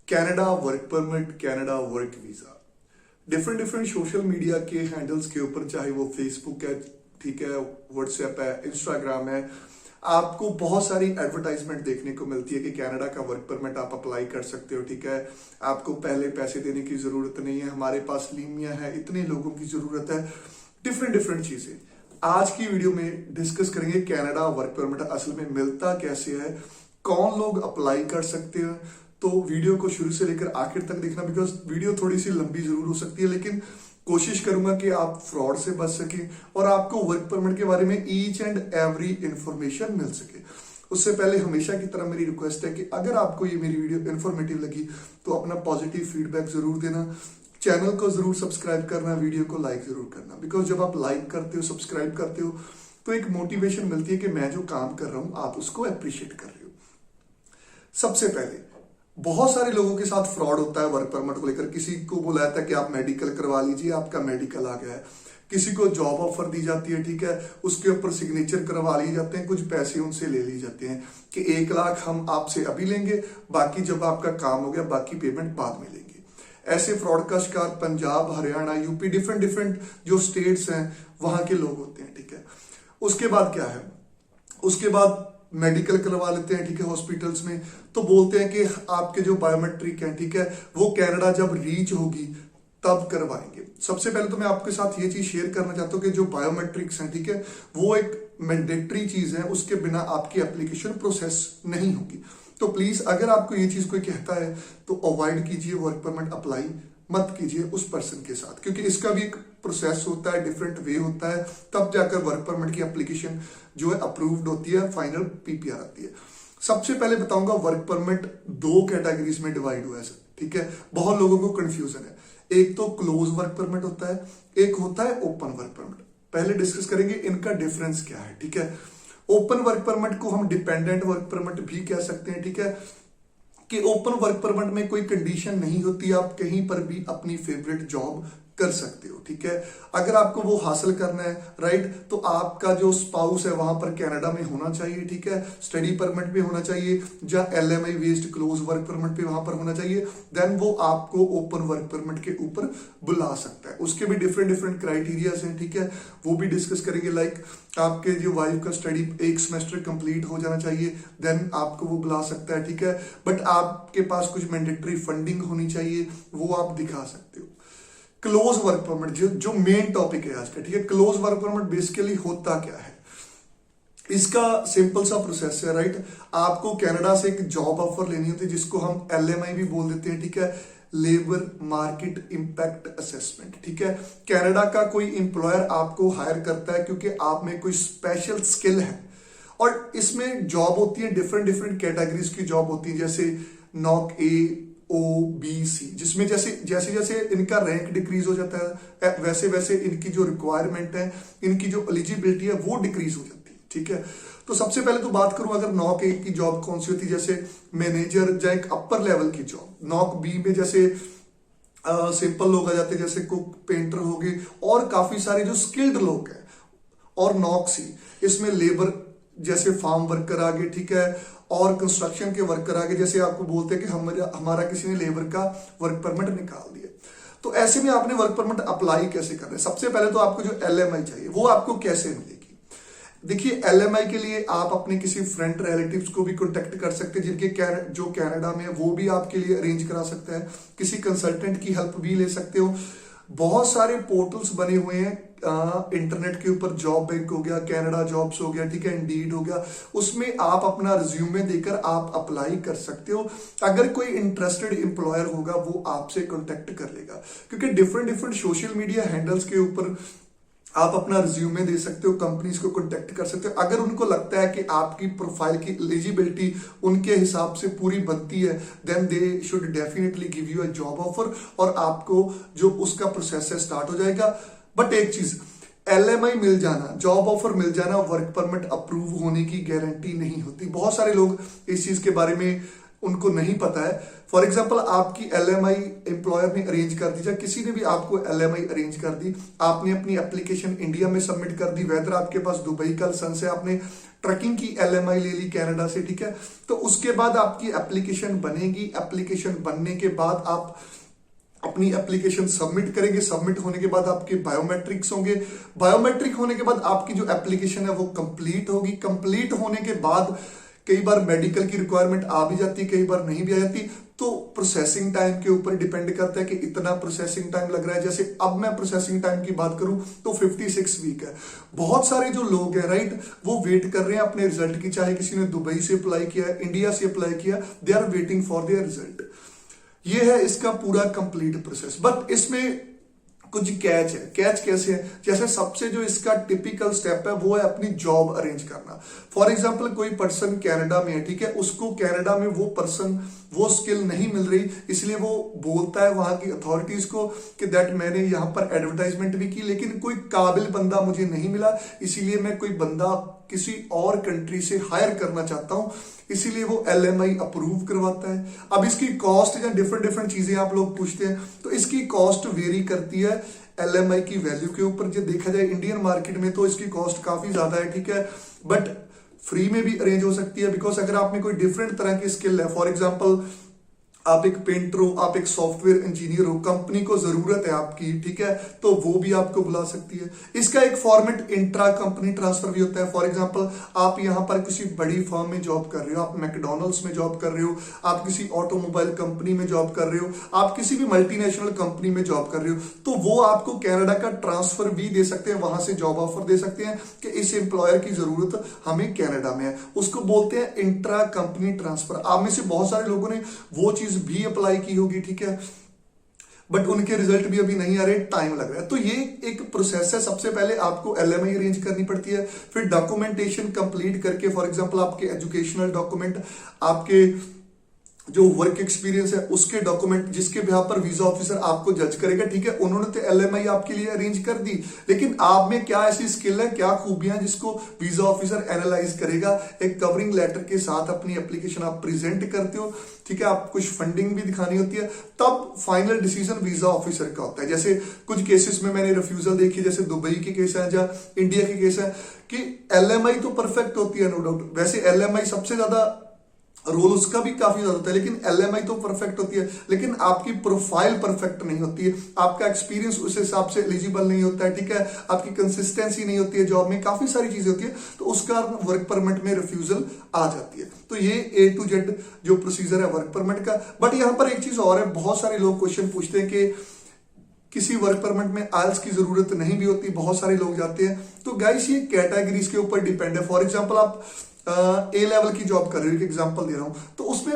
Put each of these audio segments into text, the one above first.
Canada work permit, Canada work visa, different social media के handles के ऊपर, चाहे वो फेसबुक है, ठीक है, व्हाट्सएप है, इंस्टाग्राम है, आपको बहुत सारी एडवर्टाइजमेंट देखने को मिलती है कि कनाडा का वर्क परमिट आप अप्लाई कर सकते हो, ठीक है, आपको पहले पैसे देने की जरूरत नहीं है, हमारे पास लीमिया है, इतने लोगों की जरूरत है, डिफरेंट चीजें। आज की वीडियो में डिस्कस करेंगे कनाडा वर्क परमिट असल में मिलता कैसे है, कौन लोग अप्लाई कर सकते हैं। तो वीडियो को शुरू से लेकर आखिर तक देखना, बिकॉज वीडियो थोड़ी सी लंबी जरूर हो सकती है, लेकिन कोशिश करूंगा कि आप फ्रॉड से बच सके और आपको वर्क परमिट के बारे में ईच एंड एवरी इंफॉर्मेशन मिल सके। उससे पहले हमेशा की तरह मेरी रिक्वेस्ट है कि अगर आपको ये मेरी वीडियो इंफॉर्मेटिव लगी तो अपना पॉजिटिव फीडबैक जरूर देना, चैनल को जरूर सब्सक्राइब करना, वीडियो को लाइक जरूर करना, बिकॉज जब आप लाइक करते हो, सब्सक्राइब करते हो, तो एक मोटिवेशन मिलती है कि मैं जो काम कर रहा हूं आप उसको अप्रिशिएट कर रहे हो। सबसे पहले बहुत सारे लोगों के साथ फ्रॉड होता है वर्क परमिट को लेकर। किसी को बुलाया था कि आप मेडिकल करवा लीजिए, आपका मेडिकल आ गया है। किसी को जॉब ऑफर दी जाती है, ठीक है, उसके ऊपर सिग्नेचर करवा लिए जाते हैं, कुछ पैसे उनसे ले लिए जाते हैं कि 1 लाख हम आपसे अभी लेंगे, बाकी जब आपका काम हो गया बाकी पेमेंट बाद में लेंगे। ऐसे फ्रॉड का शिकार पंजाब, हरियाणा, यूपी, डिफरेंट जो स्टेट्स हैं वहां के लोग होते हैं, ठीक है। उसके बाद क्या है, उसके बाद मेडिकल करवा लेते हैं, ठीक है, हॉस्पिटल्स में, तो बोलते हैं कि आपके जो बायोमेट्रिक है, ठीक है, वो कनाडा जब रीच होगी तब करवाएंगे। सबसे पहले तो मैं आपके साथ ये चीज शेयर करना चाहता हूं कि जो बायोमेट्रिक्स हैं, ठीक है, वो एक मैंडेटरी चीज है, उसके बिना आपकी एप्लीकेशन प्रोसेस नहीं होगी। तो प्लीज अगर आपको ये चीज कोई कहता है तो अवॉइड कीजिए, वर्क परमिट अप्लाई मत कीजिए उस पर्सन के साथ, क्योंकि इसका भी एक प्रोसेस होता है, डिफरेंट वे होता है, तब जाकर वर्क परमिट की एप्लीकेशन जो है अप्रूव्ड होती है, फाइनल पीपीआर आती है। सबसे पहले बताऊंगा वर्क परमिट 2 कैटेगरीज में डिवाइड हुआ है, ठीक है। बहुत लोगों को कंफ्यूजन है, एक तो क्लोज वर्क परमिट होता है, एक होता है ओपन वर्क परमिट। पहले डिस्कस करेंगे इनका डिफरेंस क्या है, ठीक है। ओपन वर्क परमिट को हम डिपेंडेंट वर्क परमिट भी कह सकते हैं, ठीक है, कि ओपन वर्क परमिट में कोई कंडीशन नहीं होती, आप कहीं पर भी अपनी फेवरेट जॉब कर सकते हो, ठीक है। अगर आपको वो हासिल करना है, राइट, तो आपका जो स्पाउस है वहां पर कनाडा में होना चाहिए, ठीक है, स्टडी परमिट पे होना चाहिए, या LMI based close work permit पे वहां पर होना चाहिए, देन वो आपको ओपन वर्क परमिट के ऊपर बुला सकता है। उसके भी डिफरेंट क्राइटेरियाज हैं, ठीक है, वो भी डिस्कस करेंगे। लाइक आपके जो वाइफ का स्टडी 1 सेमेस्टर कंप्लीट हो जाना चाहिए, देन आपको वो बुला सकता है, ठीक है, बट आपके पास कुछ मैंडेटरी फंडिंग होनी चाहिए, वो आप दिखा सकते हो। क्लोज वर्क परमिट जो मेन टॉपिक है आज का, ठीक है, क्लोज वर्क परमिट बेसिकली होता क्या है, इसका सिंपल सा प्रोसेस है, राइट। आपको कनाडा से एक जॉब ऑफर लेनी होती है, जिसको हम LMI भी बोल देते हैं, ठीक है, लेबर मार्केट इंपैक्ट असेसमेंट, ठीक है। कनाडा का कोई एम्प्लॉयर आपको हायर करता है क्योंकि आप में कोई स्पेशल स्किल है, और इसमें जॉब होती है डिफरेंट कैटेगरीज की जॉब होती है, जैसे नॉक OBC, जिसमें जैसे इनका रैंक डिक्रीज हो जाता है, वैसे इनकी जो रिक्वायरमेंट है, इनकी जो एलिजिबिलिटी है वो डिक्रीज हो जाती है, ठीक है। तो सबसे पहले तो बात करूं, अगर नॉक A की जॉब कौन सी होती है, जैसे मैनेजर या एक अपर लेवल की जॉब। नॉक B में जैसे सिंपल लोग आ जाते हैं, जैसे कुक, पेंटर हो गए, और काफी सारे जो स्किल्ड लोग हैं। और नॉक C इसमें लेबर, जैसे फार्म वर्कर आ गए, ठीक है, और कंस्ट्रक्शन के वर्कर आ गए, जैसे आपको बोलते हैं कि हमारा किसी ने लेबर का वर्क परमिट निकाल दिया। तो ऐसे में आपने वर्क परमिट अप्लाई कैसे करना है? सबसे पहले तो आपको जो LMI चाहिए वो आपको कैसे मिलेगी। देखिए, LMI के लिए आप अपने किसी फ्रेंड रिलेटिव्स को भी कॉन्टेक्ट कर सकते हैं, जिनके जो कनाडा में है, वो भी आपके लिए अरेंज करा सकता है। किसी कंसल्टेंट की हेल्प भी ले सकते हो। बहुत सारे पोर्टल्स बने हुए हैं इंटरनेट के ऊपर, जॉब बैंक हो गया, कनाडा जॉब्स हो गया, ठीक है, इंडीड हो गया, उसमें आप अपना रिज्यूमे देकर आप अप्लाई कर सकते हो। अगर कोई इंटरेस्टेड एम्प्लॉयर होगा वो आपसे कांटेक्ट कर लेगा, क्योंकि डिफरेंट सोशल मीडिया हैंडल्स के ऊपर आप अपना रिज्यूमे दे सकते हो, कंपनीज को कांटेक्ट कर सकते हो। अगर उनको लगता है कि आपकी प्रोफाइल की एलिजिबिलिटी उनके हिसाब से पूरी बनती है, then they should definitely give you a job offer, और आपको जो उसका प्रोसेस है स्टार्ट हो जाएगा। बट एक चीज, LMI मिल जाना, जॉब ऑफर मिल जाना, वर्क परमिट अप्रूव होने की गारंटी नहीं होती। बहुत सारे लोग इस चीज के बारे में उनको नहीं पता है। फॉर एग्जाम्पल आपकी LMI एम्प्लॉयर ने अरेंज कर दी, या किसी ने भी आपको LMI अरेंज कर दी, आपने अपनी एप्लीकेशन इंडिया में सबमिट कर दी, वेदर आपके पास दुबई का लाइसेंस है, आपने ट्रकिंग की LMI ले ली कनाडा से, ठीक है। तो उसके बाद आपकी एप्लीकेशन बनेगी, एप्लीकेशन बनने के बाद आप अपनी एप्लीकेशन सबमिट करेंगे, सबमिट होने के बाद आपके बायोमेट्रिक्स होंगे, बायोमेट्रिक होने के बाद आपकी जो एप्लीकेशन है वो कंप्लीट होगी, कंप्लीट होने के बाद कई बार मेडिकल की रिक्वायरमेंट आ भी जाती है, कई बार नहीं भी आ जाती, तो प्रोसेसिंग टाइम के ऊपर डिपेंड करता है कि इतना प्रोसेसिंग टाइम लग रहा है। जैसे अब मैं प्रोसेसिंग टाइम की बात करूं तो 56 वीक है। बहुत सारे जो लोग हैं राइट, वो वेट कर रहे हैं अपने रिजल्ट की, चाहे किसी ने दुबई से अप्लाई किया है, इंडिया से अप्लाई किया, they are waiting for their result. ये है इसका पूरा कंप्लीट प्रोसेस। बट इसमें कुछ कैच है। कैच कैसे है? जैसे सबसे जो इसका टिपिकल स्टेप है वो है अपनी जॉब अरेंज करना। फॉर एग्जांपल कोई पर्सन कनाडा में है, ठीक है, उसको कनाडा में वो पर्सन वो स्किल नहीं मिल रही, इसलिए वो बोलता है वहां की अथॉरिटीज को कि दैट मैंने यहाँ पर एडवर्टाइजमेंट भी की लेकिन कोई काबिल बंदा मुझे नहीं मिला, इसीलिए मैं कोई बंदा किसी और कंट्री से हायर करना चाहता हूं, इसीलिए वो LMI अप्रूव करवाता है। अब इसकी कॉस्ट या डिफरेंट चीजें आप लोग पूछते हैं, तो इसकी कॉस्ट वेरी करती है LMI की वैल्यू के ऊपर। जो देखा जाए इंडियन मार्केट में तो इसकी कॉस्ट काफी ज्यादा है, ठीक है, बट फ्री में भी अरेंज हो सकती है। बिकॉज अगर आप में कोई डिफरेंट तरह की स्किल है, फॉर एग्जाम्पल आप एक पेंटर हो, आप एक सॉफ्टवेयर इंजीनियर हो, कंपनी को जरूरत है आपकी, ठीक है, तो वो भी आपको बुला सकती है। इसका एक फॉर्मेट इंट्रा कंपनी ट्रांसफर भी होता है। फॉर एग्जांपल आप यहां पर किसी बड़ी फर्म में जॉब कर रहे हो, आप मैकडोनल्ड्स में जॉब कर रहे हो, आप किसी ऑटोमोबाइल कंपनी में जॉब कर रहे हो, आप किसी भी मल्टीनेशनल कंपनी में जॉब कर रहे हो, तो वो आपको कनाडा का ट्रांसफर भी दे सकते हैं, वहां से जॉब ऑफर दे सकते हैं कि इस एम्प्लॉयर की जरूरत हमें कनाडा में है। उसको बोलते हैं इंट्रा कंपनी ट्रांसफर। आप में से बहुत सारे लोगों ने वो चीज भी अप्लाई की होगी, ठीक है, बट उनके रिजल्ट भी अभी नहीं आ रहे, टाइम लग रहा है। तो ये एक प्रोसेस है। सबसे पहले आपको LMI अरेंज करनी पड़ती है, फिर डॉक्यूमेंटेशन कंप्लीट करके, फॉर एग्जांपल आपके एजुकेशनल डॉक्यूमेंट, आपके जो वर्क एक्सपीरियंस है उसके डॉक्यूमेंट, जिसके बिहार पर वीजा ऑफिसर आपको जज करेगा, ठीक है, उन्होंने तो LMI आपके लिए अरेंज कर दी, लेकिन आप में क्या ऐसी स्किल है, क्या खूबियां जिसको वीजा ऑफिसर एनालाइज करेगा। एक कवरिंग लेटर के साथ अपनी एप्लीकेशन आप प्रेजेंट करते हो, ठीक है, आप कुछ फंडिंग भी दिखानी होती है, तब फाइनल डिसीजन वीजा ऑफिसर का होता है। जैसे कुछ केसेस में मैंने रिफ्यूजल देखी, जैसे दुबई के केस है या इंडिया के केस है, कि LMI तो परफेक्ट होती है, नो डाउट, वैसे LMI सबसे ज्यादा रोल उसका भी काफी ज्यादा होता है, लेकिन LMI तो परफेक्ट होती है, लेकिन आपकी प्रोफाइल परफेक्ट नहीं होती है, आपका एक्सपीरियंस उस हिसाब से एलिजिबल नहीं होता है, ठीक है, आपकी कंसिस्टेंसी नहीं होती है जॉब में, काफी सारी चीजें होती है, तो उसका वर्क परमिट में रिफ्यूजल आ जाती है। तो ये A to Z जो प्रोसीजर है वर्क परमिट का। बट यहां पर एक चीज और है, बहुत सारे लोग क्वेश्चन पूछते हैं कि किसी वर्क परमिट में आइल्स की जरूरत नहीं भी होती, बहुत सारे लोग जाते हैं। तो गाइस ये कैटेगरीज के ऊपर डिपेंड है। फॉर एग्जांपल आप A लेवल की जॉब कर रहे हो, एक एग्जांपल दे रहा हूं, तो उसमें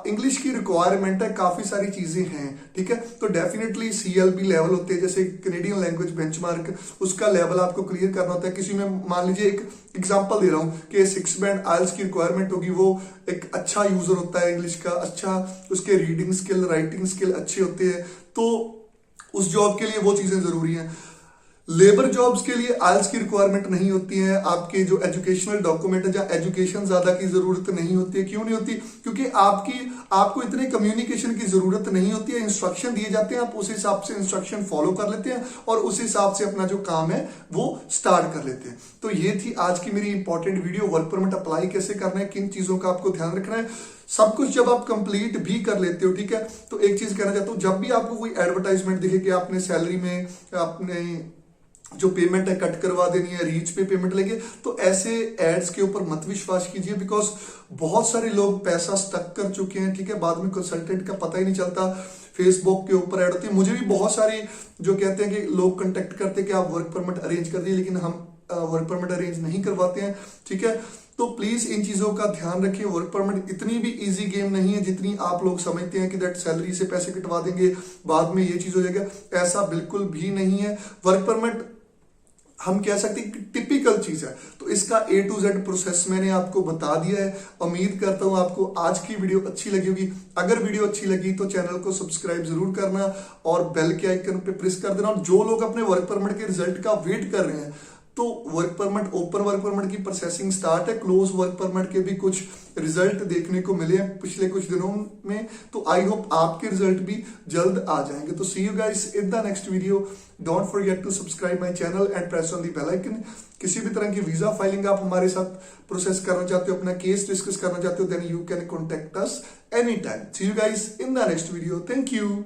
इंग्लिश की रिक्वायरमेंट है, काफी सारी चीजें हैं, ठीक है, तो डेफिनेटली CLB लेवल होते हैं, जैसे कैनेडियन लैंग्वेज बेंचमार्क, उसका लेवल आपको क्लियर करना होता है। किसी में मान लीजिए एक एग्जांपल दे रहा हूं कि 6 बैंड आइल्स की रिक्वायरमेंट होगी, वो एक अच्छा यूजर होता है इंग्लिश का, अच्छा उसके रीडिंग स्किल, राइटिंग स्किल अच्छे होते हैं, तो उस जॉब के लिए वो चीजें जरूरी हैं। लेबर जॉब्स के लिए आइल्स की रिक्वायरमेंट नहीं होती है, आपके जो एजुकेशनल डॉक्यूमेंट है जहां एजुकेशन ज्यादा की जरूरत नहीं होती है। क्यों नहीं होती? क्योंकि आपको इतने कम्युनिकेशन की जरूरत नहीं होती है, इंस्ट्रक्शन दिए जाते हैं, आप उस हिसाब से इंस्ट्रक्शन फॉलो कर लेते हैं और उस हिसाब से अपना जो काम है वो स्टार्ट कर लेते हैं। तो ये थी आज की मेरी important video, work permit apply कैसे करना है, किन चीजों का आपको ध्यान रखना है। सब कुछ जब आप कंप्लीट भी कर लेते हो, ठीक है, तो एक चीज कहना चाहता हूं, जब भी आपको कोई एडवर्टाइजमेंट दिखे कि आपने सैलरी में आपने जो पेमेंट है कट करवा देनी है, रीच पे पेमेंट लेके, तो ऐसे एड्स के ऊपर मत विश्वास कीजिए, बिकॉज बहुत सारे लोग पैसा स्टक कर चुके हैं, ठीक है, बाद में कंसल्टेंट का पता ही नहीं चलता। फेसबुक के ऊपर ऐड होती है, मुझे भी बहुत सारे जो कहते हैं कि लोग कांटेक्ट करते हैं कि आप वर्क परमिट अरेंज कर दिए, लेकिन हम वर्क परमिट अरेंज नहीं करवाते हैं, ठीक है। तो प्लीज इन चीजों का ध्यान रखिए। वर्क परमिट इतनी भी इजी गेम नहीं है जितनी आप लोग समझते हैं कि दैट सैलरी से पैसे कटवा देंगे बाद में ये चीज हो जाएगा, ऐसा बिल्कुल भी नहीं है। वर्क परमिट हम कह सकते हैं कि टिपिकल चीज है, तो इसका A to Z प्रोसेस मैंने आपको बता दिया है। उम्मीद करता हूं आपको आज की वीडियो अच्छी लगी होगी। अगर वीडियो अच्छी लगी तो चैनल को सब्सक्राइब जरूर करना और बेल के आइकन पे प्रेस कर देना। और जो लोग अपने वर्क परमिट के रिजल्ट का वेट कर रहे हैं, तो work permit, open work permit की प्रोसेसिंग स्टार्ट है, क्लोज वर्क परमिट के भी कुछ रिजल्ट देखने को मिले हैं पिछले कुछ दिनों में, तो आई होप आपके रिजल्ट भी जल्द आ जाएंगे। तो see you guys in the next video. Don't forget to subscribe my channel and press on the bell icon. किसी भी तरह की वीजा फाइलिंग आप हमारे साथ प्रोसेस करना चाहते हो, अपना केस डिस्कस करना चाहते हो, then you can contact us any time. See you guys in the next video. Thank you.